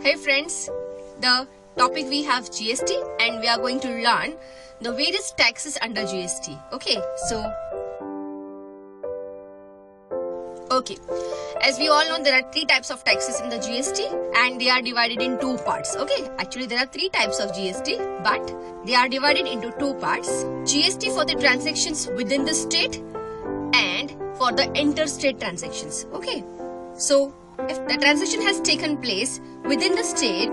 Hey friends, the topic we have GST and we are going to learn the various taxes under GST. Okay, as we all know, there are three types of taxes in the GST and they are divided in two parts. Okay, actually there are three types of GST, but they are divided into two parts. GST for the transactions within the state and for the interstate transactions. Okay, so if the transaction has taken place within the state,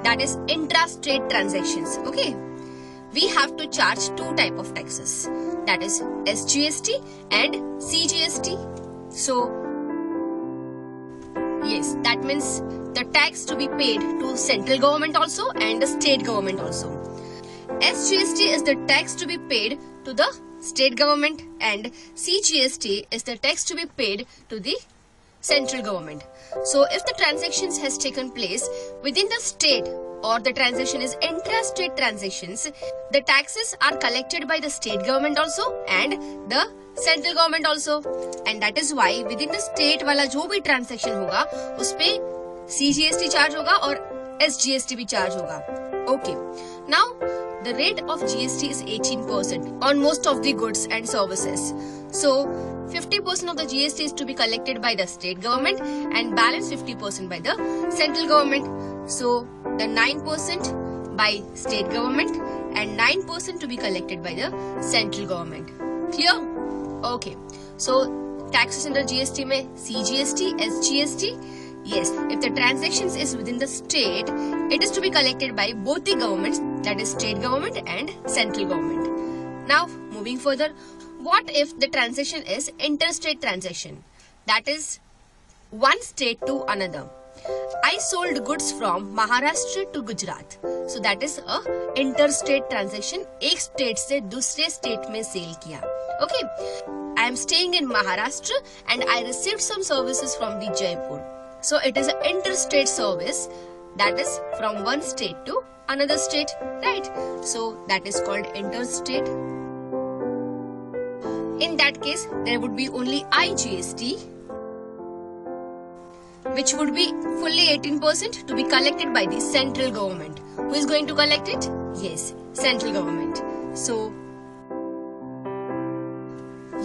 that is intrastate transactions, okay, we have to charge two type of taxes, that is SGST and CGST. So yes, that means the tax to be paid to central government also and the state government also. SGST is the tax to be paid to the state government and CGST is the tax to be paid to the central government. So if the transactions has taken place within the state or the transaction is intrastate transactions, the taxes are collected by the state government also and the central government also, and that is why within the state वाला जो भी transaction होगा उसपे CGST charge होगा और SGST भी charge होगा. Okay, now the rate of GST is 18% on most of the goods and services. So 50% of the GST is to be collected by the state government and balance 50% by the central government. So the 9% by state government and 9% to be collected by the central government. Clear? Okay. So taxes under GST में CGST, SGST. Yes, if the transactions is within the state, it is to be collected by both the governments, that is state government and central government. Now, moving further, what if the transaction is interstate transaction? That is one state to another. I sold goods from Maharashtra to Gujarat. So that is a interstate transaction. एक state से दूसरे state में sale किया. Okay. I am staying in Maharashtra and I received some services from the Jaipur. So it is an interstate service, that is from one state to another state, right? So that is called interstate. In that case, there would be only IGST, which would be fully 18% to be collected by the central government. Who is going to collect it? Yes, central government. So,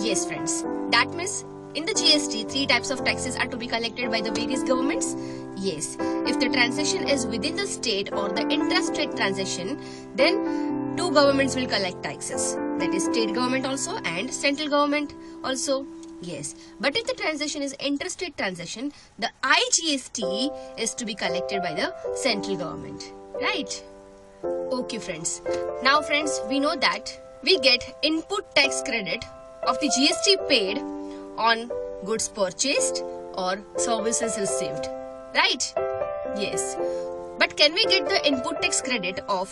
yes friends, that means in the GST, three types of taxes are to be collected by the various governments. Yes, if the transaction is within the state or the intrastate transaction, then two governments will collect taxes. That is state government also and central government also. Yes, but if the transaction is interstate transaction, the IGST is to be collected by the central government. Right? Okay friends. Now friends, we know that we get input tax credit of the GST paid on goods purchased or services received, right? Yes, but can we get the input tax credit of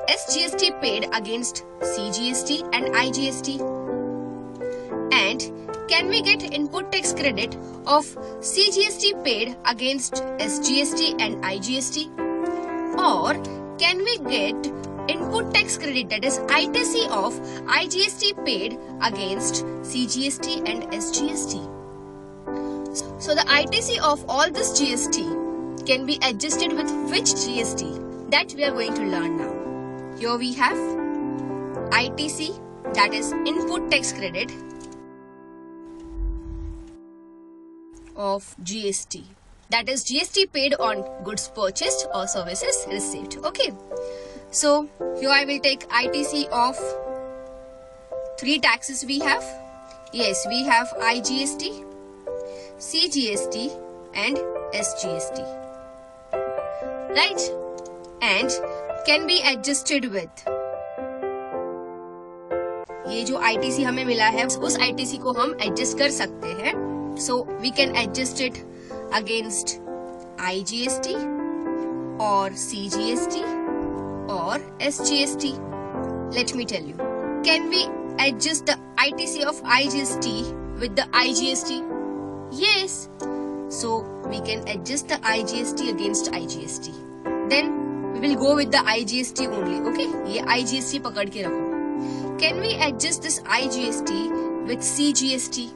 SGST paid against CGST and IGST? And can we get input tax credit of CGST paid against SGST and IGST? Or can we get input tax credit, that is ITC of IGST paid against CGST and SGST? So the ITC of all this GST can be adjusted with which GST? That we are going to learn now. Here we have ITC, that is input tax credit of GST. That is GST paid on goods purchased or services received. Okay. So here I will take ITC of three taxes we have. Yes, we have IGST, CGST and SGST. Right? And can be adjusted with. ये जो ITC हमें मिला है उस ITC को हम adjust कर सकते हैं. So we can adjust it against IGST or CGST or SGST. Let me tell you. Can we adjust the ITC of IGST with the IGST? Yes. So we can adjust the IGST against IGST. Then we will go with the IGST only. Okay? ये IGST पकड़ के रखो. Can we adjust this IGST with CGST?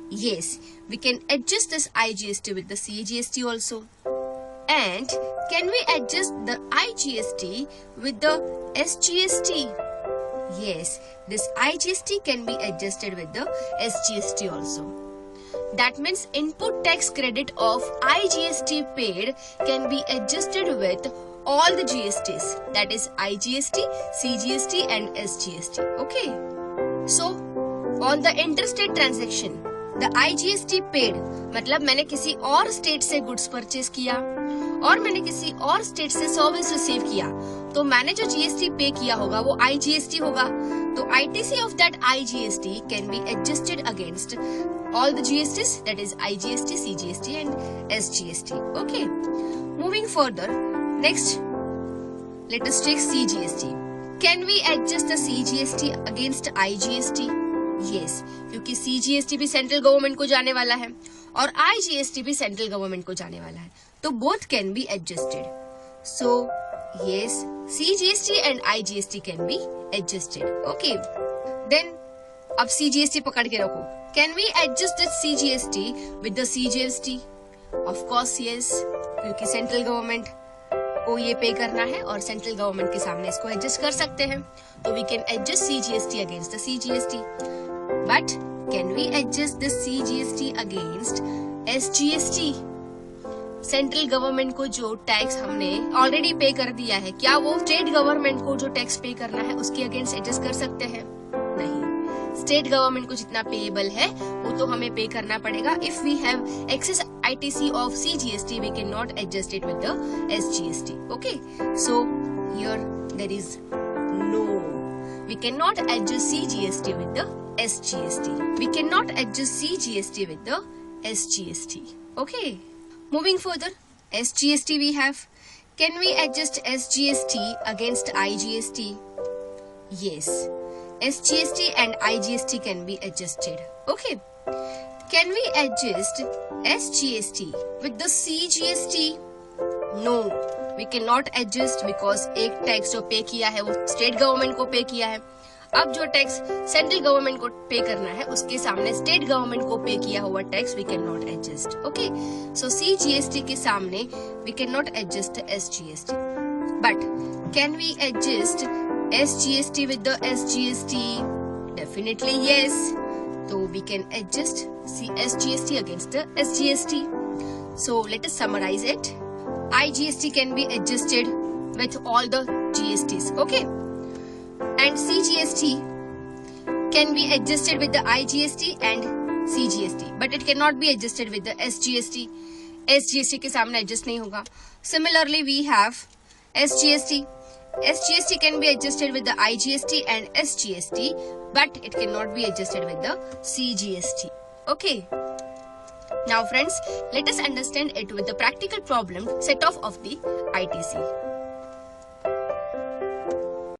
Yes, we can adjust this IGST with the CGST also. And can we adjust the IGST with the SGST? Yes, this IGST can be adjusted with the SGST also. That means input tax credit of IGST paid can be adjusted with all the GSTs, that is IGST, CGST and SGST. Okay. So on the interstate transaction, the IGST paid मतलब मैंने किसी और state से goods purchase किया और मैंने किसी और स्टेट से सर्विस रिसीव किया, तो मैंने जो जीएसटी पे किया होगा वो आईजीएसटी होगा. तो ITC of that IGST can be adjusted against all the GSTs, that is IGST, CGST and SGST. Okay. Moving further, next let us take CGST. Can we adjust the CGST against IGST? Yes, क्योंकि CGST भी central government को जाने वाला है और IGST भी central government को जाने वाला है, तो both can be adjusted. So yes, CGST and IGST can be adjusted. Okay. Then अब CGST पकड़ के रखो. Can we adjust this CGST with the CGST? Of course yes, क्योंकि सेंट्रल गवर्नमेंट को ये पे करना है और सेंट्रल गवर्नमेंट के सामने इसको एडजस्ट कर सकते हैं, तो we can adjust CGST against the CGST. But can we adjust this CGST against SGST? Central government को जो टैक्स हमने ऑलरेडी पे कर दिया है, क्या वो स्टेट गवर्नमेंट को जो टैक्स पे करना है उसके अगेंस्ट एडजस्ट कर सकते हैं? नहीं. स्टेट गवर्नमेंट को जितना पेएबल है वो तो हमें पे करना पड़ेगा. If we have excess ITC of CGST we can not adjust it with the SGST. Okay, so here there is no, we can not adjust CGST with the SGST. We can not adjust CGST with the SGST. Okay, moving further, SGST we have. Can we adjust SGST against IGST? Yes, SGST and IGST can be adjusted. Okay. Can we adjust SGST with the CGST? No, we cannot adjust because एक tax जो पे किया है वो state government को pay किया है. अब जो टैक्स सेंट्रल गवर्नमेंट को पे करना है उसके सामने स्टेट गवर्नमेंट को पे किया हुआ tax we can not adjust. Okay, so CGST के सामने we can not adjust SGST. But can we adjust SGST with the SGST? Definitely yes. So we can adjust SGST against the SGST. So let us summarize it. IGST can be adjusted with all the GSTs. Okay. And CGST can be adjusted with the IGST and CGST. But it cannot be adjusted with the SGST. SGST के सामने adjust नहीं होगा. Similarly we have SGST. SGST can be adjusted with the IGST and SGST, but it cannot be adjusted with the CGST. Okay. Now friends, let us understand it with the practical problem set off of the ITC.